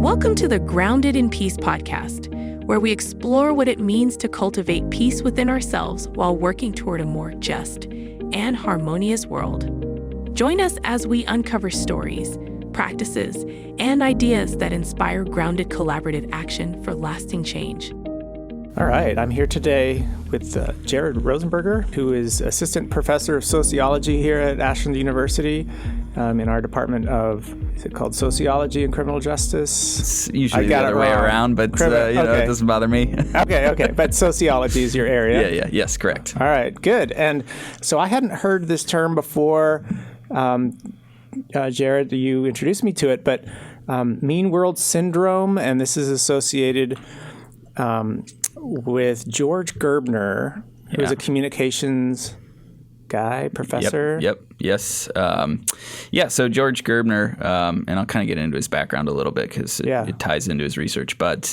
Welcome to the Grounded in Peace podcast, where we explore what it means to cultivate peace within ourselves while working toward a more just and harmonious world. Join us as we uncover stories, practices, and ideas that inspire grounded collaborative action for lasting change. All right, I'm here today with Jared Rosenberger, who is Assistant Professor of Sociology here at Ashland University in our department of, is it called Sociology and Criminal Justice? It's usually the other way around, but it doesn't bother me. Okay, but sociology is your area. Yes, correct. All right, good. And so I hadn't heard this term before. Jared, you introduced me to it, but mean world syndrome, and this is associated with George Gerbner, who's a communications guy, professor. Yep. Yes. So George Gerbner, and I'll kind of get into his background a little bit because it ties into his research. But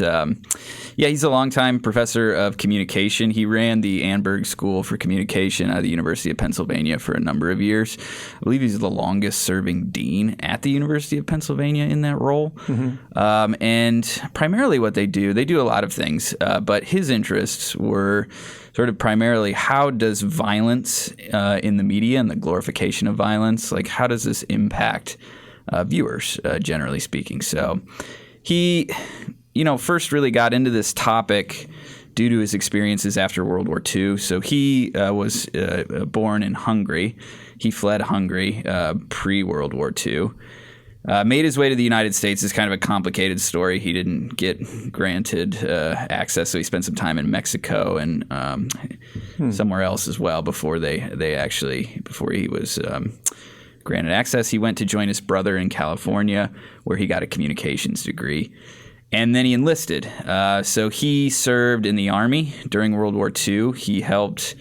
he's a longtime professor of communication. He ran the Annenberg School for Communication at the University of Pennsylvania for a number of years. I believe he's the longest serving dean at the University of Pennsylvania in that role. Mm-hmm. And primarily what they do a lot of things, but his interests were sort of primarily how does violence in the media and the glorification of violence, like how does this impact viewers, generally speaking? So he, first really got into this topic due to his experiences after World War II. So he was born in Hungary. He fled Hungary pre-World War II. Made his way to the United States. Is kind of a complicated story. He didn't get granted access, so he spent some time in Mexico and somewhere else as well before he was granted access. He went to join his brother in California, where he got a communications degree, and then he enlisted. So he served in the Army during World War II. He helped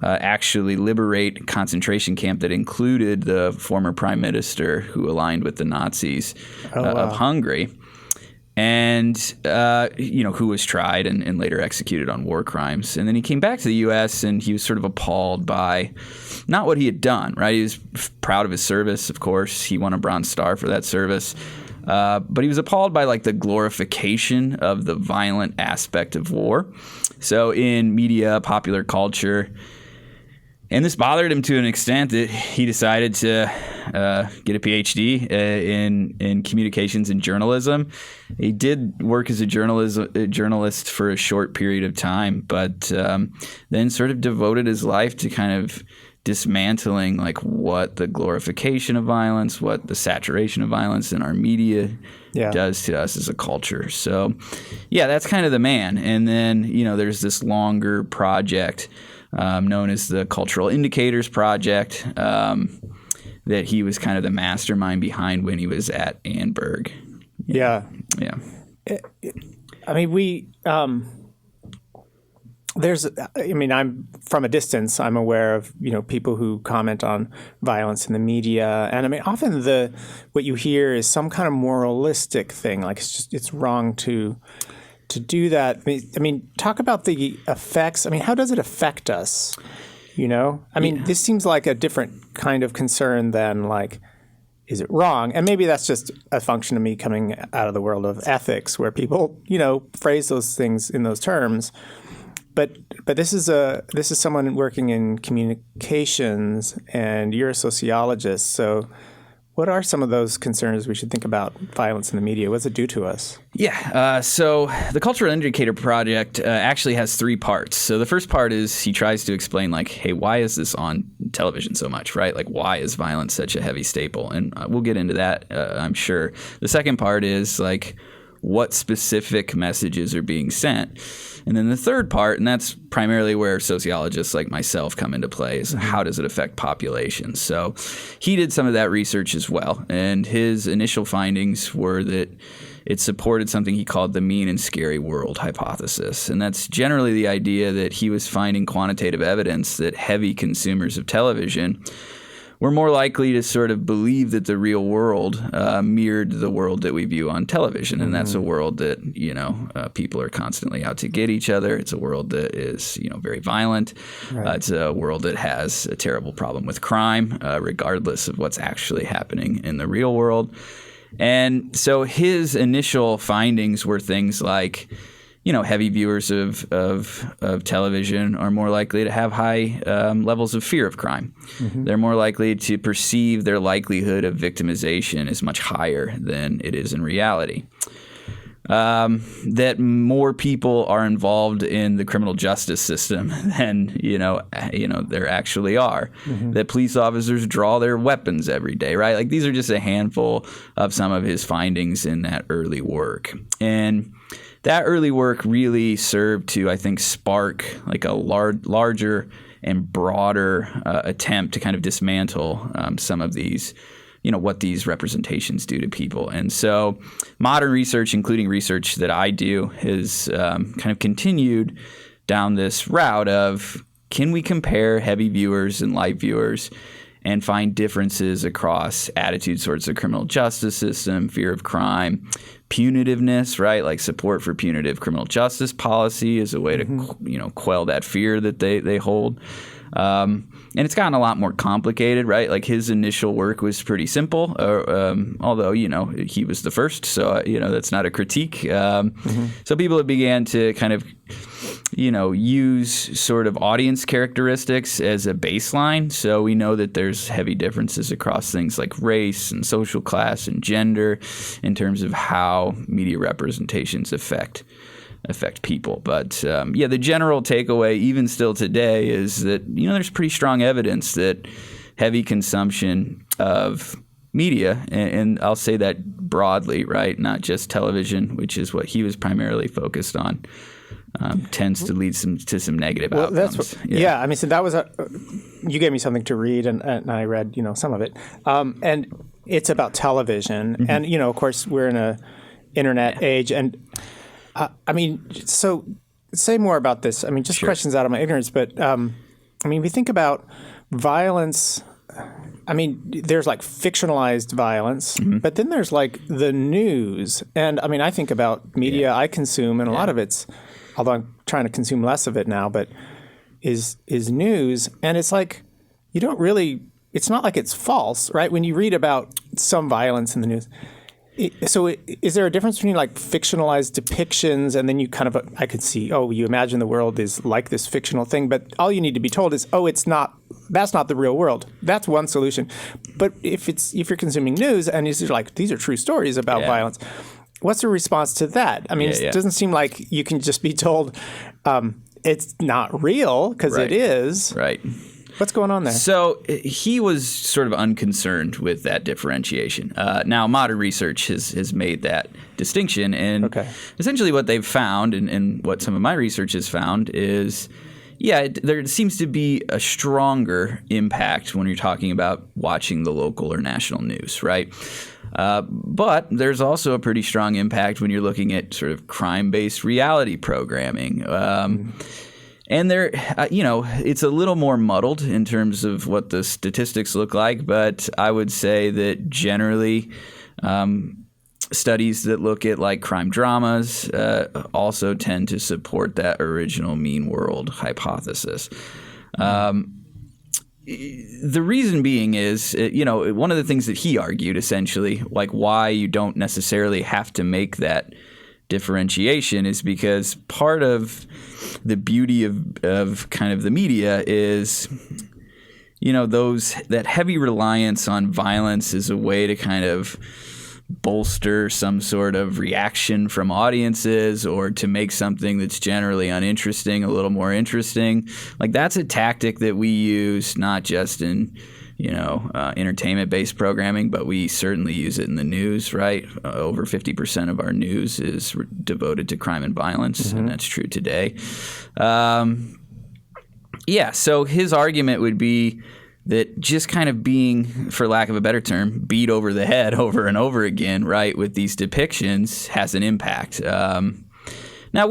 actually liberate a concentration camp that included the former prime minister who aligned with the Nazis of Hungary, and who was tried and later executed on war crimes. And then he came back to the U.S. and he was sort of appalled by not what he had done. Right, he was proud of his service, of course. He won a Bronze Star for that service. But he was appalled by the glorification of the violent aspect of war. So in media, popular culture. And this bothered him to an extent that he decided to get a PhD in communications and journalism. He did work as a journalist for a short period of time, but then sort of devoted his life to kind of dismantling what the glorification of violence, what the saturation of violence in our media does to us as a culture. So, that's kind of the man. And then, there's this longer project known as the Cultural Indicators Project that he was kind of the mastermind behind when he was at Annenberg. Yeah. I mean, I'm from a distance, I'm aware of, people who comment on violence in the media. And I mean, often what you hear is some kind of moralistic thing, like it's wrong to do that. I mean, talk about the effects. I mean, how does it affect us? This seems like a different kind of concern than is it wrong? And maybe that's just a function of me coming out of the world of ethics where people, phrase those things in those terms. But this is someone working in communications, and you're a sociologist. So what are some of those concerns we should think about violence in the media? What does it do to us? So the Cultural Indicator Project actually has three parts. So the first part is he tries to explain, hey, why is this on television so much, right? Why is violence such a heavy staple? And we'll get into that, I'm sure. The second part is, what specific messages are being sent. And then the third part, and that's primarily where sociologists like myself come into play, is how does it affect populations? So he did some of that research as well. And his initial findings were that it supported something he called the mean and scary world hypothesis. And that's generally the idea that he was finding quantitative evidence that heavy consumers of television we're more likely to sort of believe that the real world mirrored the world that we view on television. And that's a world that, people are constantly out to get each other. It's a world that is, very violent. Right. It's a world that has a terrible problem with crime, regardless of what's actually happening in the real world. And so his initial findings were things like, heavy viewers of television are more likely to have high levels of fear of crime. Mm-hmm. They're more likely to perceive their likelihood of victimization as much higher than it is in reality. That more people are involved in the criminal justice system than there actually are. Mm-hmm. That police officers draw their weapons every day, right? Like these are just a handful of some of his findings in that early work. And that early work really served to, I think, spark like a larger and broader attempt to kind of dismantle some of these, what these representations do to people. And so modern research, including research that I do, has kind of continued down this route of, can we compare heavy viewers and light viewers and find differences across attitudes towards the criminal justice system, fear of crime, punitiveness, right? Like support for punitive criminal justice policy is a way to, quell that fear that they hold. And it's gotten a lot more complicated, right? Like his initial work was pretty simple, although, he was the first. So, that's not a critique. So people began to kind of, use sort of audience characteristics as a baseline. So we know that there's heavy differences across things like race and social class and gender in terms of how media representations affect people. But the general takeaway, even still today, is that there's pretty strong evidence that heavy consumption of media, and I'll say that broadly, right, not just television, which is what he was primarily focused on, tends to lead to some negative outcomes. That's I mean, so that was you gave me something to read, and I read some of it, and it's about television, mm-hmm. and of course we're in a internet age, and so say more about this. I mean, just Sure. questions out of my ignorance, but we think about violence. I mean, there's like fictionalized violence, mm-hmm. but then there's like the news. And I mean, I think about media I consume, and a lot of it's, although I'm trying to consume less of it now, but is news. And it's like, it's not like it's false, right? When you read about some violence in the news. Is there a difference between like fictionalized depictions and then you kind of, I could see, you imagine the world is like this fictional thing, but all you need to be told is, that's not the real world. That's one solution. But if you're consuming news and it's like, these are true stories about violence, what's the response to that? I mean, it doesn't seem like you can just be told it's not real because it is. Right. What's going on there? So he was sort of unconcerned with that differentiation. Now, modern research has made that distinction. And essentially what they've found, and what some of my research has found, is, there seems to be a stronger impact when you're talking about watching the local or national news, right? But there's also a pretty strong impact when you're looking at sort of crime-based reality programming. And there, it's a little more muddled in terms of what the statistics look like, but I would say that generally studies that look at like crime dramas also tend to support that original mean world hypothesis. The reason being is, one of the things that he argued essentially, like why you don't necessarily have to make that differentiation is because part of the beauty of kind of the media is, that heavy reliance on violence is a way to kind of bolster some sort of reaction from audiences or to make something that's generally uninteresting a little more interesting. Like that's a tactic that we use not just in entertainment-based programming, but we certainly use it in the news, right? Over 50% of our news is devoted to crime and violence, mm-hmm. and that's true today. So his argument would be that just kind of being, for lack of a better term, beat over the head over and over again, right, with these depictions has an impact. Now,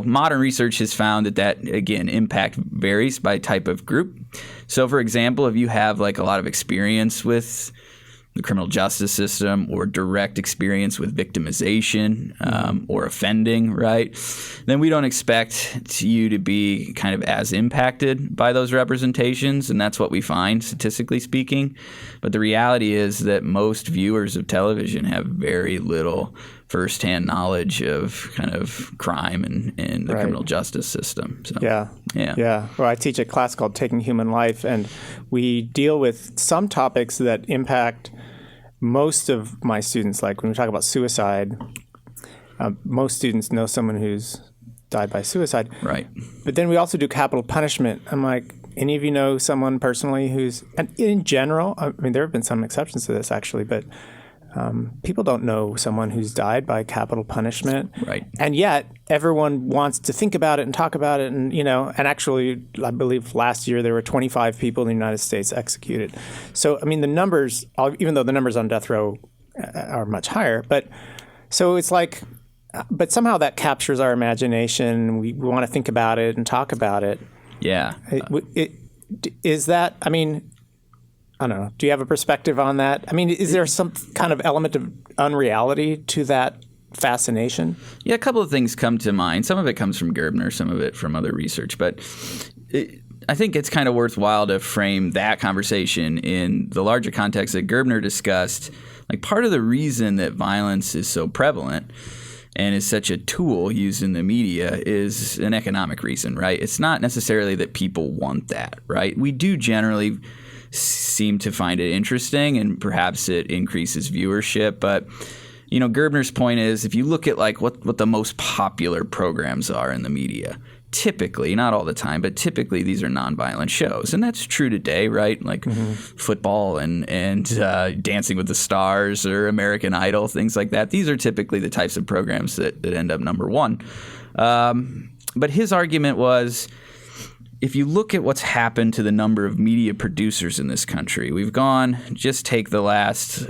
modern research has found that, again, impact varies by type of group. So, for example, if you have like a lot of experience with the criminal justice system or direct experience with victimization or offending, right, then we don't expect you to be kind of as impacted by those representations, and that's what we find, statistically speaking. But the reality is that most viewers of television have very little firsthand knowledge of kind of crime and the criminal justice system. So, yeah. Well, I teach a class called Taking Human Life, and we deal with some topics that impact most of my students. Like when we talk about suicide, most students know someone who's died by suicide. Right. But then we also do capital punishment. I'm like, any of you know someone personally who's, and in general, I mean, there have been some exceptions to this actually, but people don't know someone who's died by capital punishment. Right. And yet everyone wants to think about it and talk about it. And, and actually, I believe last year there were 25 people in the United States executed. So, I mean, the numbers, even though the numbers on death row are much higher, but so it's like, but somehow that captures our imagination. We want to think about it and talk about it. Yeah. Is that, I mean, I don't know. Do you have a perspective on that? I mean, is there some kind of element of unreality to that fascination? Yeah, a couple of things come to mind. Some of it comes from Gerbner, some of it from other research. But I think it's kind of worthwhile to frame that conversation in the larger context that Gerbner discussed. Like, part of the reason that violence is so prevalent and is such a tool used in the media is an economic reason, right? It's not necessarily that people want that, right? We do generally seem to find it interesting, and perhaps it increases viewership. But, Gerbner's point is, if you look at like what the most popular programs are in the media, typically, not all the time, but typically these are nonviolent shows. And that's true today, right? Like football and Dancing with the Stars or American Idol, things like that. These are typically the types of programs that end up number one. But his argument was, if you look at what's happened to the number of media producers in this country, we've gone, just take the last,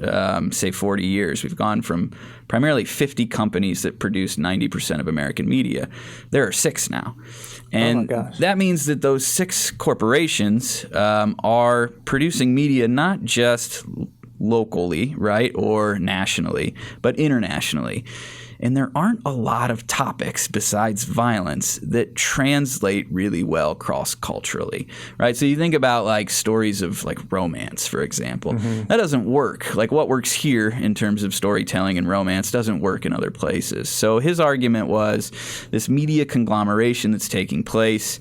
say, 40 years, we've gone from primarily 50 companies that produce 90% of American media. There are 6 now. And that means that those 6 corporations are producing media not just locally, right, or nationally, but internationally. And there aren't a lot of topics besides violence that translate really well cross-culturally, right? So you think about like stories of like romance, for example. That doesn't work. Like what works here in terms of storytelling and romance doesn't work in other places. So his argument was this media conglomeration that's taking place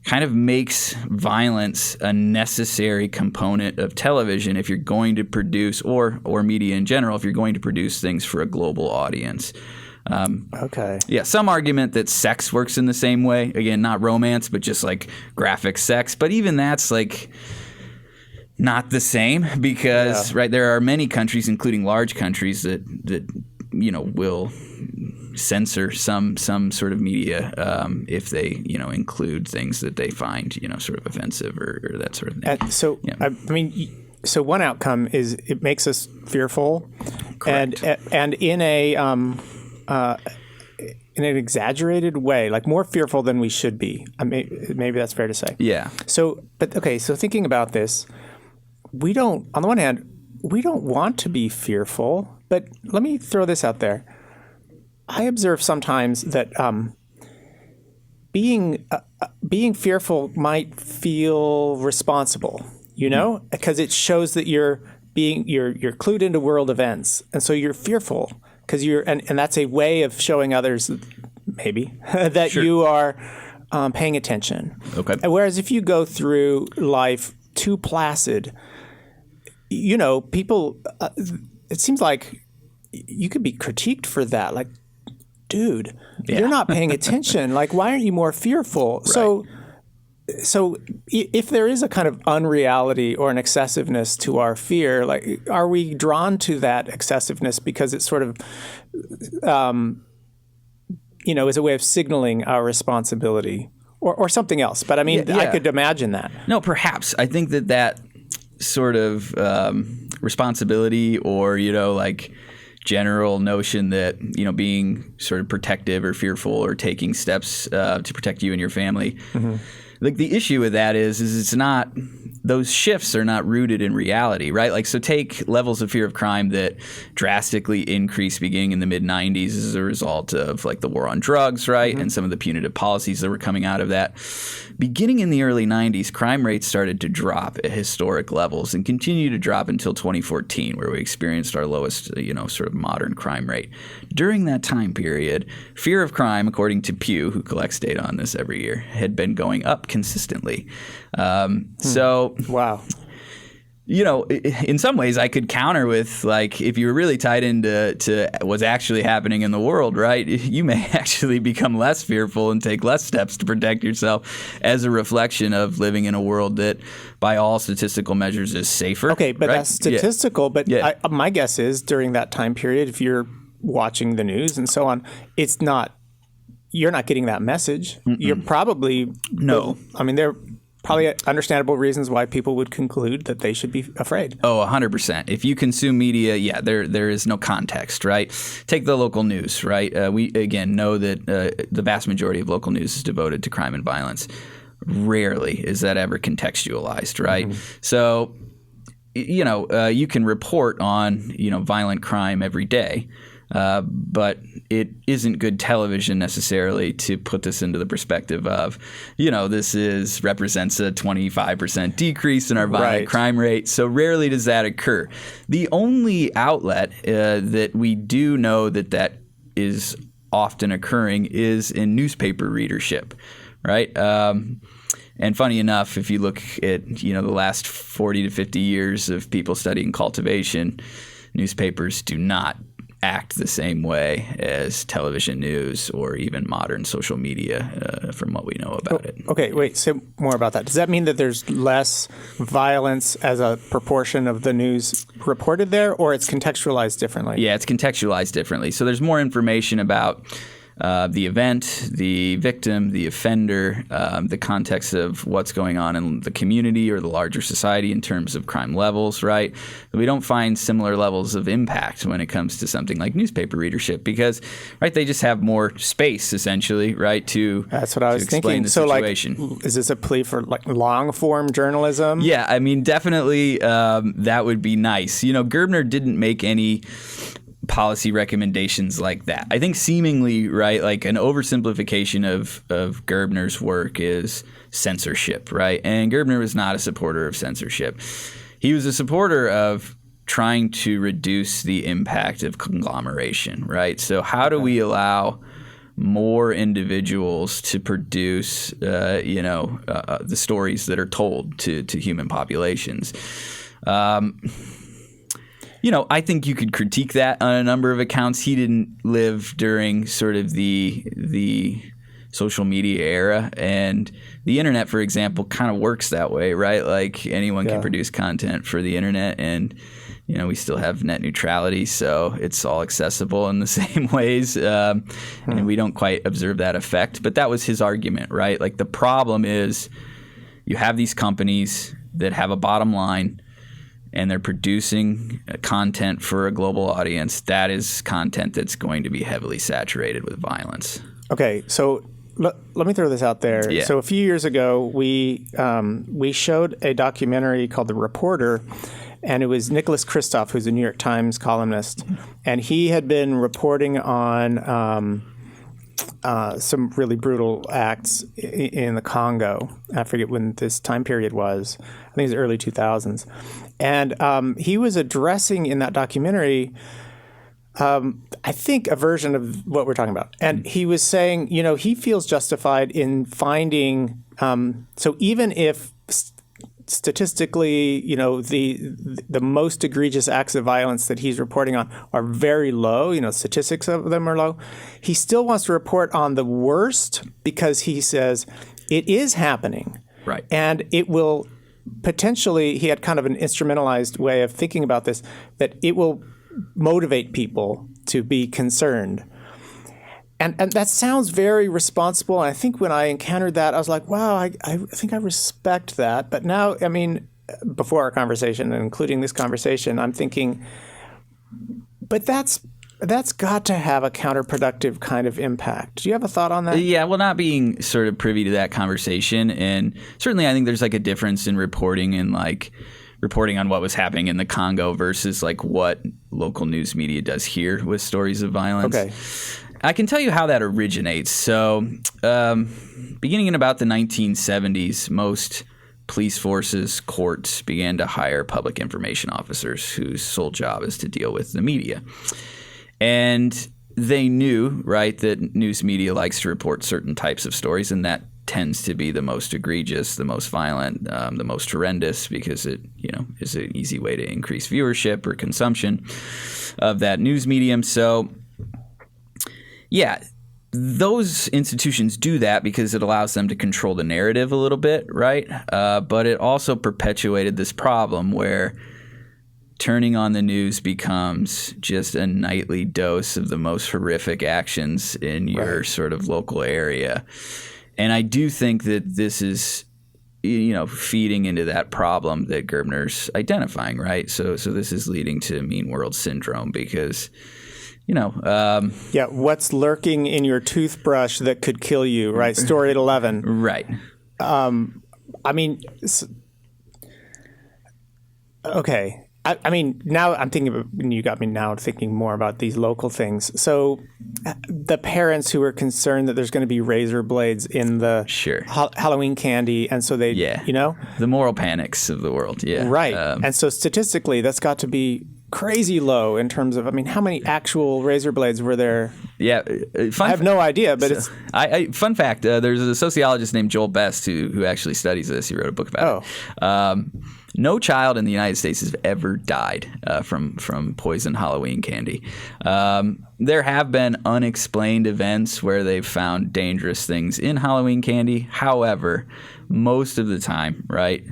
kind of makes violence a necessary component of television if you're going to produce, or media in general, if you're going to produce things for a global audience. Yeah, some argument that sex works in the same way. Again, not romance, but just like graphic sex. But even that's like not the same because, right, there are many countries, including large countries, that will censor some sort of media if they include things that they find sort of offensive or that sort of thing. So I mean, so one outcome is it makes us fearful. Correct. and in an exaggerated way, like more fearful than we should be. Maybe that's fair to say. Yeah. So thinking about this, we don't, on the one hand, we don't want to be fearful, but let me throw this out there. I observe sometimes that being fearful might feel responsible, because it shows that you're clued into world events, and so you're fearful because and that's a way of showing others maybe that you are paying attention. Okay. Whereas if you go through life too placid, people, it seems like you could be critiqued for that, like. Dude, you're not paying attention. Like, why aren't you more fearful? Right. So if there is a kind of unreality or an excessiveness to our fear, like, are we drawn to that excessiveness because it's sort of, is a way of signaling our responsibility or something else? But I mean, I could imagine that. No, perhaps. I think that sort of responsibility or, general notion that being sort of protective or fearful or taking steps to protect you and your family like the issue with that is it's not, those shifts are not rooted in reality, right? Like, so take levels of fear of crime that drastically increased beginning in the mid-90s as a result of like the war on drugs, right? And some of the punitive policies that were coming out of that. Beginning in the early 90s, crime rates started to drop at historic levels and continue to drop until 2014, where we experienced our lowest, sort of modern crime rate. During that time period, fear of crime, according to Pew, who collects data on this every year, had been going up consistently. So, wow. In some ways, I could counter with, like, if you were really tied into what's actually happening in the world, right, you may actually become less fearful and take less steps to protect yourself as a reflection of living in a world that, by all statistical measures, is safer. Okay, but right? that's statistical. But my guess is during that time period, if you're watching the news and so on, you're not getting that message. You're probably no. I mean, there are probably understandable reasons why people would conclude that they should be afraid. Oh, 100%. If you consume media, there is no context, right? Take the local news, right? We, again, know that the vast majority of local news is devoted to crime and violence. Rarely is that ever contextualized, right? So, you can report on, violent crime every day. But it isn't good television necessarily to put this into the perspective of, this represents a 25% decrease in our violent crime rate. So rarely does that occur. The only outlet that we do know that is often occurring is in newspaper readership, right? And funny enough, if you look at, the last 40 to 50 years of people studying cultivation, newspapers do not act the same way as television news or even modern social media from what we know about it. Okay, wait, say more about that. Does that mean that there's less violence as a proportion of the news reported there, or it's contextualized differently? Yeah, it's contextualized differently. So there's more information about the event, the victim, the offender, the context of what's going on in the community or the larger society in terms of crime levels, right? We don't find similar levels of impact when it comes to something like newspaper readership because, right, they just have more space essentially, right, That's what I was explain thinking. the So, situation. is this a plea for long-form journalism? Yeah, I mean, definitely that would be nice. Gerbner didn't make any policy recommendations like that. I think seemingly, right, like an oversimplification of Gerbner's work is censorship, right? And Gerbner was not a supporter of censorship. He was a supporter of trying to reduce the impact of conglomeration, right? So how do we allow more individuals to produce, the stories that are told to human populations? I think you could critique that on a number of accounts. He didn't live during sort of the social media era, and the internet, for example, kind of works that way, right? Like anyone can produce content for the internet, and we still have net neutrality, so it's all accessible in the same ways, and we don't quite observe that effect. But that was his argument, right? Like the problem is you have these companies that have a bottom line, and they're producing content for a global audience. That is content that's going to be heavily saturated with violence. Okay, so let me throw this out there. Yeah. So a few years ago, we showed a documentary called The Reporter, and it was Nicholas Kristof, who's a New York Times columnist, and he had been reporting on some really brutal acts in the Congo. I forget when this time period was. I think it was early 2000s. And he was addressing in that documentary, I think, a version of what we're talking about. And he was saying, he feels justified in finding, so even if statistically, the most egregious acts of violence that he's reporting on are very low, statistics of them are low, he still wants to report on the worst because he says it is happening. Right. And it will potentially, he had kind of an instrumentalized way of thinking about this, that it will motivate people to be concerned. And that sounds very responsible. And I think when I encountered that, I was like, wow, I think I respect that. But now, I mean, before our conversation and including this conversation, I'm thinking, but that's That's got to have a counterproductive kind of impact. Do you have a thought on that? Yeah, well, not being sort of privy to that conversation, and certainly I think there's like a difference in reporting and like reporting on what was happening in the Congo versus like what local news media does here with stories of violence. Okay. I can tell you how that originates. So beginning in about the 1970s, most police forces, courts began to hire public information officers whose sole job is to deal with the media. And they knew, right, that news media likes to report certain types of stories, and that tends to be the most egregious, the most violent, the most horrendous, because it, is an easy way to increase viewership or consumption of that news medium. So, yeah, those institutions do that because it allows them to control the narrative a little bit, right? But it also perpetuated this problem where turning on the news becomes just a nightly dose of the most horrific actions in your sort of local area. And I do think that this is, feeding into that problem that Gerbner's identifying, right? So this is leading to mean world syndrome because, what's lurking in your toothbrush that could kill you, right? Story at 11. Right. Okay. I mean, now I'm thinking you got me now thinking more about these local things. So the parents who are concerned that there's going to be razor blades in the Halloween candy. And so they, the moral panics of the world. Yeah. Right. And so statistically, that's got to be crazy low in terms of, how many actual razor blades were there? Yeah. I have no idea, but fun fact, there's a sociologist named Joel Best who actually studies this. He wrote a book about it. No child in the United States has ever died from poisoned Halloween candy. There have been unexplained events where they've found dangerous things in Halloween candy. However, most of the time, right,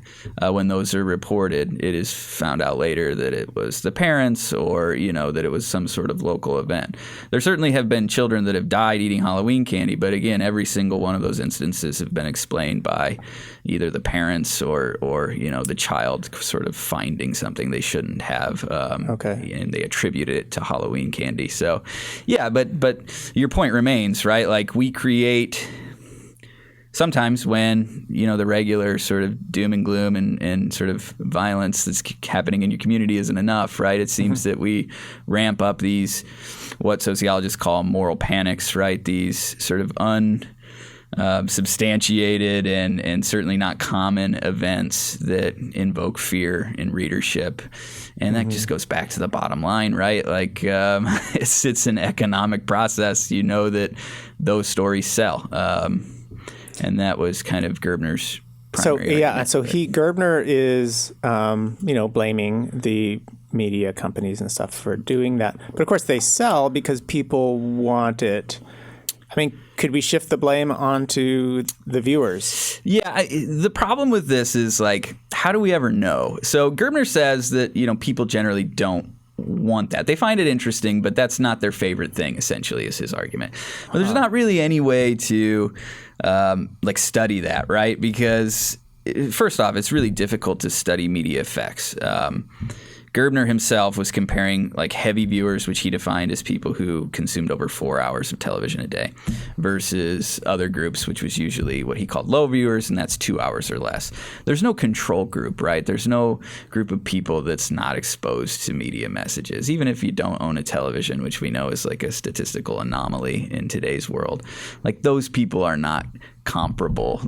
when those are reported, it is found out later that it was the parents or, that it was some sort of local event. There certainly have been children that have died eating Halloween candy, but again, every single one of those instances have been explained by either the parents or the child sort of finding something they shouldn't have. And they attributed it to Halloween candy. So, yeah, but your point remains, right? Like we create sometimes when, the regular sort of doom and gloom and sort of violence that's happening in your community isn't enough, right? It seems that we ramp up these, what sociologists call moral panics, right? These sort of unsubstantiated and certainly not common events that invoke fear in readership. And that just goes back to the bottom line, right? Like it's an economic process. You know that those stories sell. And that was kind of Gerbner's primary argument. So Gerbner is, blaming the media companies and stuff for doing that. But of course they sell because people want it. I mean, could we shift the blame onto the viewers? Yeah, the problem with this is like, how do we ever know? So Gerbner says that, people generally don't want that. They find it interesting, but that's not their favorite thing, essentially, is his argument. But there's not really any way to study that, right? Because first off, it's really difficult to study media effects. Gerbner himself was comparing like heavy viewers, which he defined as people who consumed over 4 hours of television a day, versus other groups, which was usually what he called low viewers, and that's 2 hours or less. There's no control group, right? There's no group of people that's not exposed to media messages, even if you don't own a television, which we know is like a statistical anomaly in today's world. Like those people are not comparable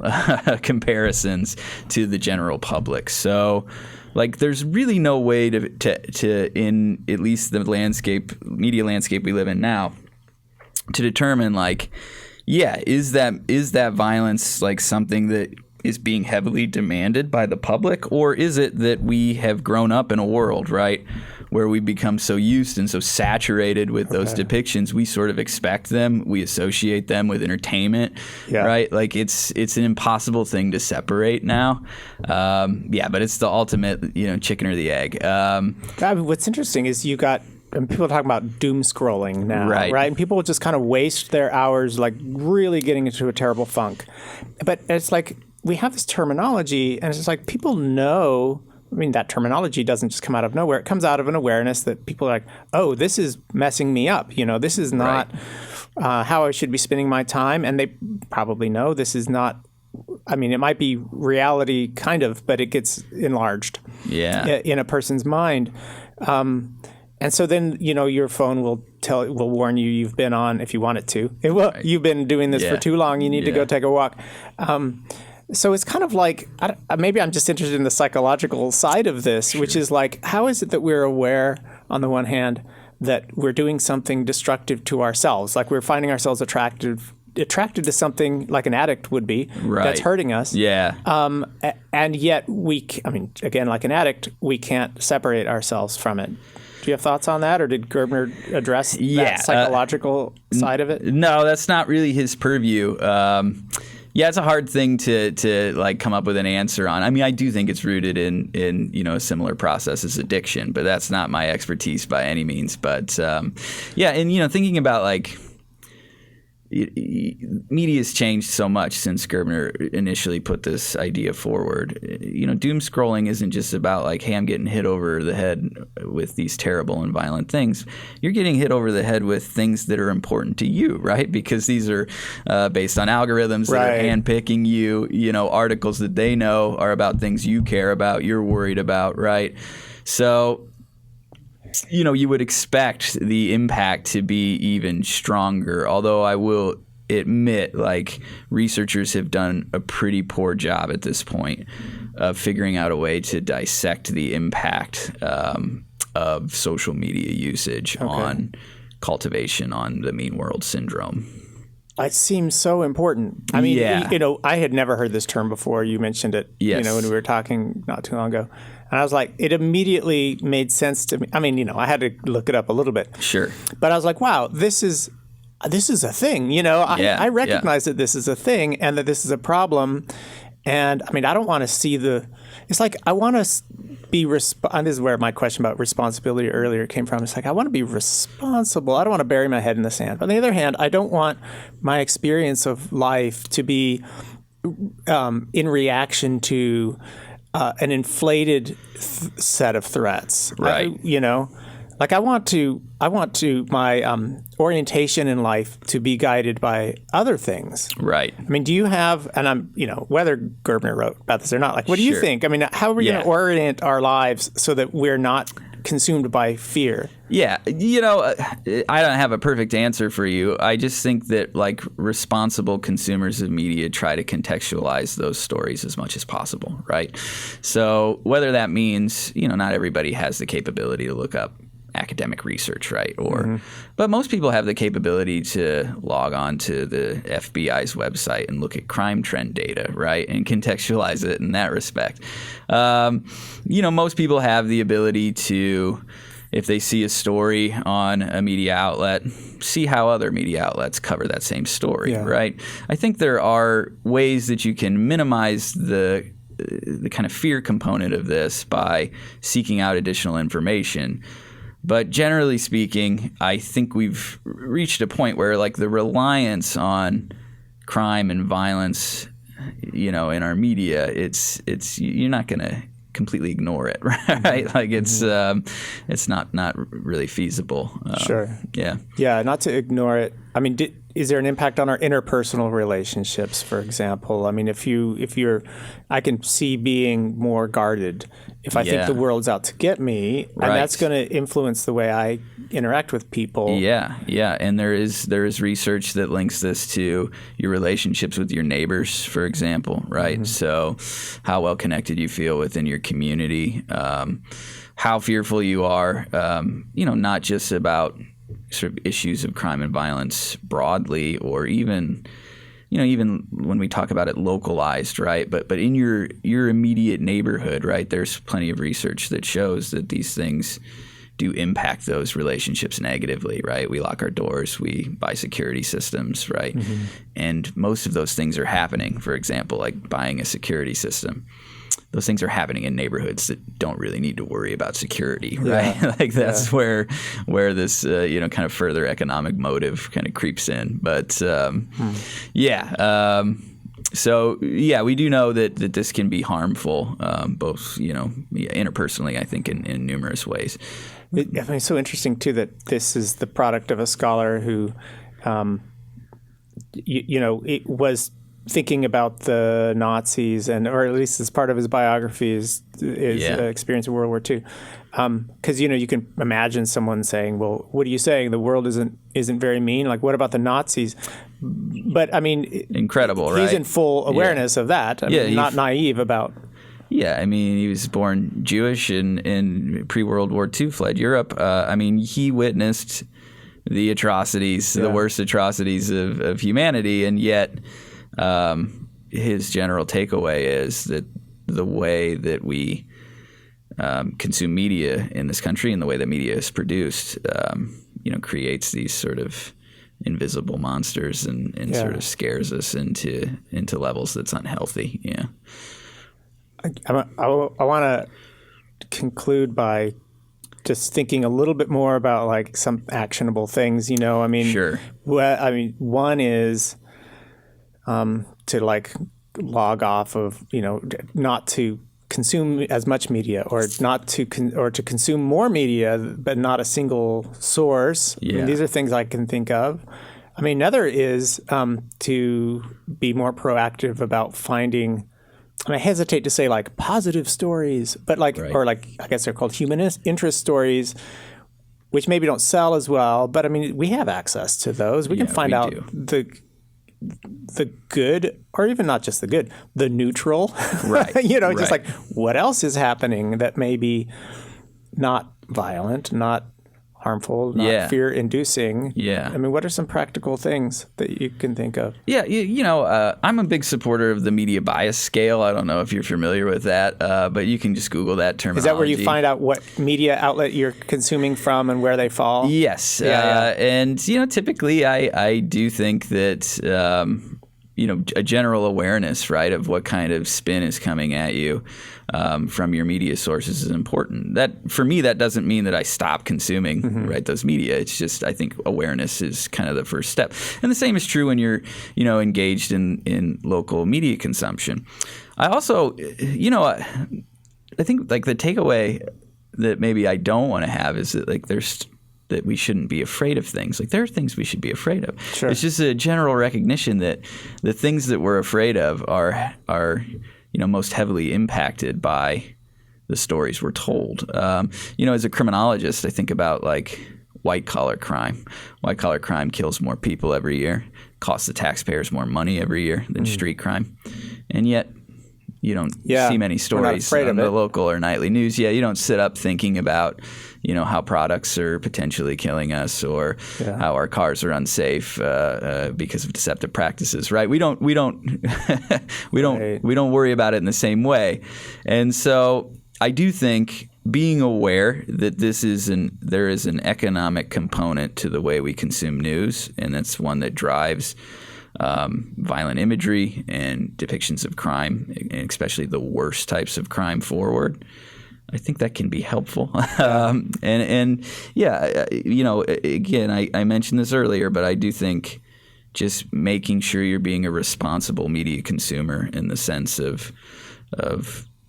comparisons to the general public. So like there's really no way to in at least the media landscape we live in now, to determine like, is that violence like something that is being heavily demanded by the public, or is it that we have grown up in a world, right, where we become so used and so saturated with those depictions, we sort of expect them, we associate them with entertainment, right? Like it's an impossible thing to separate now. But it's the ultimate, chicken or the egg. What's interesting is you got people talking about doom scrolling now, right? And people will just kind of waste their hours like really getting into a terrible funk. But it's like we have this terminology, and it's just like people know mean, that terminology doesn't just come out of nowhere. It comes out of an awareness that people are like, oh, this is messing me up. This is not how I should be spending my time. And they probably know this is not, I mean, it might be reality kind of, but it gets enlarged in a person's mind. And so then, your phone will warn you you've been on, if you want it to. You've been doing this for too long. You need to go take a walk. So it's kind of like, maybe I'm just interested in the psychological side of this, which is like, how is it that we're aware, on the one hand, that we're doing something destructive to ourselves? Like we're finding ourselves attracted to something like an addict would be that's hurting us. Yeah. And yet again, like an addict, we can't separate ourselves from it. Do you have thoughts on that, or did Gerbner address that psychological side of it? No, that's not really his purview. It's a hard thing to like come up with an answer on. I mean, I do think it's rooted in a similar process as addiction, but that's not my expertise by any means. But and thinking about like media's changed so much since Gerbner initially put this idea forward. Doom scrolling isn't just about like, hey, I'm getting hit over the head with these terrible and violent things. You're getting hit over the head with things that are important to you, right? Because these are based on algorithms that are handpicking you. Articles that they know are about things you care about, you're worried about, right? So you would expect the impact to be even stronger, although I will admit, like, researchers have done a pretty poor job at this point of figuring out a way to dissect the impact of social media usage on cultivation, on the mean world syndrome. It seems so important. I mean, I had never heard this term before. You mentioned it, when we were talking not too long ago. And I was like, it immediately made sense to me. I mean, I had to look it up a little bit. Sure. But I was like, wow, this is a thing. I recognize that this is a thing and that this is a problem. And I mean, I don't want to see it's like I want to be this is where my question about responsibility earlier came from. It's like, I want to be responsible. I don't want to bury my head in the sand. But on the other hand, I don't want my experience of life to be in reaction to an inflated set of threats, right? Like I want my orientation in life to be guided by other things, right? I mean, do you have? And I'm, whether Gerbner wrote about this or not, like, what do you think? I mean, how are we going to orient our lives so that we're not consumed by fear? Yeah, I don't have a perfect answer for you. I just think that like responsible consumers of media try to contextualize those stories as much as possible, right? So whether that means, not everybody has the capability to look up academic research, right? But most people have the capability to log on to the FBI's website and look at crime trend data, right? And contextualize it in that respect. Most people have the ability to, if they see a story on a media outlet, see how other media outlets cover that same story, right? I think there are ways that you can minimize the kind of fear component of this by seeking out additional information. But generally speaking, I think we've reached a point where like the reliance on crime and violence, in our media, it's you're not going to completely ignore it, right? Like it's not really feasible. Sure. Yeah, not to ignore it. I mean, is there an impact on our interpersonal relationships, for example? I mean, I can see being more guarded if I think the world's out to get me, and that's going to influence the way I interact with people. Yeah, and there is research that links this to your relationships with your neighbors, for example, right? So how well connected you feel within your community, how fearful you are, not just about sort of issues of crime and violence broadly, or even when we talk about it localized, right? But in your immediate neighborhood, right? There's plenty of research that shows that these things do impact those relationships negatively, right? We lock our doors, we buy security systems, right? And most of those things are happening. For example, like buying a security system. Those things are happening in neighborhoods that don't really need to worry about security, right? Like that's where this kind of further economic motive kind of creeps in. But So yeah, we do know that this can be harmful, both interpersonally, I think, in numerous ways. It's so interesting too that this is the product of a scholar who, it was thinking about the Nazis, or at least as part of his biography is experience in World War II. Because you can imagine someone saying, "Well, what are you saying? The world isn't very mean. Like, what about the Nazis?" But I mean, incredible, right? He's in full awareness of that. I mean, not naive about. Yeah, I mean, he was born Jewish and pre-World War II fled Europe. I mean, he witnessed the atrocities, the worst atrocities of humanity, and yet his general takeaway is that the way that we consume media in this country and the way that media is produced, creates these sort of invisible monsters and sort of scares us into levels that's unhealthy. Yeah. I want to conclude by just thinking a little bit more about like some actionable things. I mean, sure. One is to like log off of, not to consume as much media, or not to or to consume more media, but not a single source. Yeah. I mean, these are things I can think of. I mean, another is to be more proactive about finding. I hesitate to say like positive stories, but or I guess they're called human interest stories, which maybe don't sell as well. But I mean, we have access to those. We can find out the good, or even not just the good, the neutral. Right. Just like what else is happening that may be not violent, not harmful, not fear-inducing. Yeah. I mean, what are some practical things that you can think of? Yeah, I'm a big supporter of the media bias scale. I don't know if you're familiar with that, but you can just Google that terminology. Is that where you find out what media outlet you're consuming from and where they fall? Yes. And, typically I do think that, a general awareness, right, of what kind of spin is coming at you from your media sources is important. That, for me, that doesn't mean that I stop consuming those media. It's just, I think awareness is kind of the first step. And the same is true when you're engaged in local media consumption. I also, I think like the takeaway that maybe I don't want to have is that like that we shouldn't be afraid of things. Like there are things we should be afraid of. Sure. It's just a general recognition that the things that we're afraid of are most heavily impacted by the stories we're told. As a criminologist, I think about like white-collar crime. White-collar crime kills more people every year, costs the taxpayers more money every year than street crime. And yet you don't see many stories on the local or nightly news. Yeah, you don't sit up thinking about how products are potentially killing us or how our cars are unsafe because of deceptive practices. Right? We don't worry about it in the same way. And so I do think being aware that there is an economic component to the way we consume news, and that's one that drives violent imagery and depictions of crime, and especially the worst types of crime forward. I think that can be helpful. Again, I mentioned this earlier, but I do think just making sure you're being a responsible media consumer in the sense of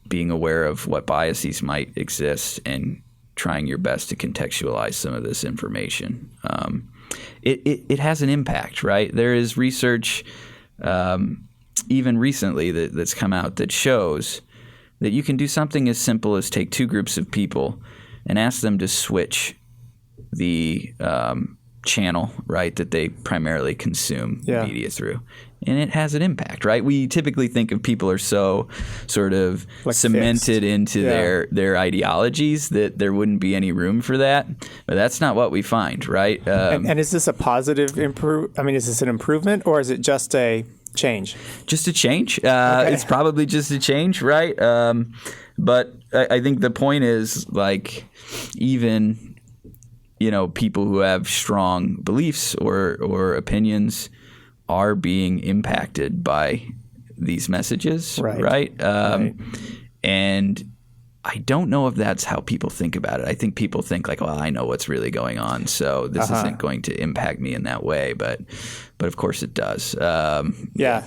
being aware of what biases might exist and trying your best to contextualize some of this information. It has an impact, right? There is research even recently that's come out that shows that you can do something as simple as take two groups of people and ask them to switch the channel, right, that they primarily consume media through. And it has an impact, right? We typically think of people are so sort of like cemented into their ideologies that there wouldn't be any room for that. But that's not what we find, right? And is this a positive is this an improvement, or is it just a change? Just a change. It's probably just a change, right? But I think the point is, like, even people who have strong beliefs or opinions are being impacted by these messages, right? And I don't know if that's how people think about it. I think people think like, well, I know what's really going on, so this isn't going to impact me in that way. But of course it does.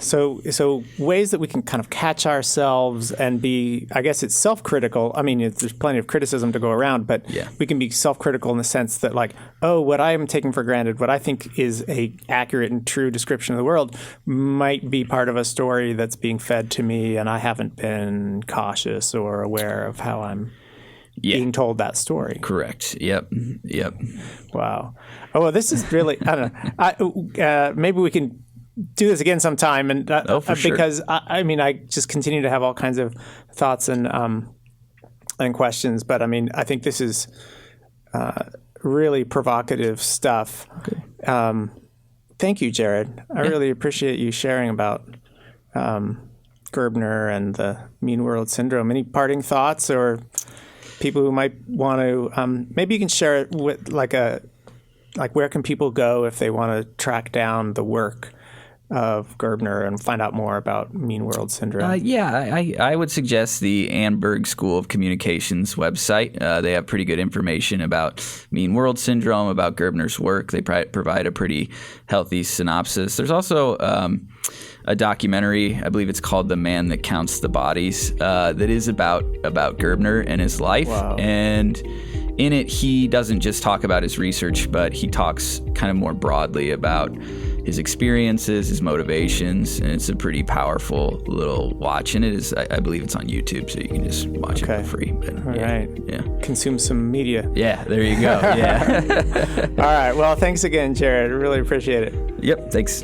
So ways that we can kind of catch ourselves and be, I guess it's self-critical. I mean, there's plenty of criticism to go around, but we can be self-critical in the sense that like, oh, what I am taking for granted, what I think is a accurate and true description of the world might be part of a story that's being fed to me, and I haven't been cautious or aware of how I'm being told that story. Correct. Yep. Wow. Oh, well, this is really, I don't know. Maybe we can do this again sometime. And for sure. Because I mean, I just continue to have all kinds of thoughts and questions. But I mean, I think this is really provocative stuff. Okay. Thank you, Jared. I really appreciate you sharing about Gerbner and the mean world syndrome. Any parting thoughts or people who might want to, maybe you can share it with like where can people go if they want to track down the work of Gerbner and find out more about mean world syndrome? I would suggest the Annenberg School of Communications website. They have pretty good information about mean world syndrome, about Gerbner's work. They provide a pretty healthy synopsis. There's also a documentary, I believe it's called The Man That Counts the Bodies, that is about Gerbner and his life. Wow. And in it, he doesn't just talk about his research, but he talks kind of more broadly about his experiences, his motivations, and it's a pretty powerful little watch. And it is, I believe it's on YouTube, so you can just watch it for free. But, All right. Yeah. Consume some media. Yeah, there you go. Yeah. All right. Well, thanks again, Jared. I really appreciate it. Yep. Thanks.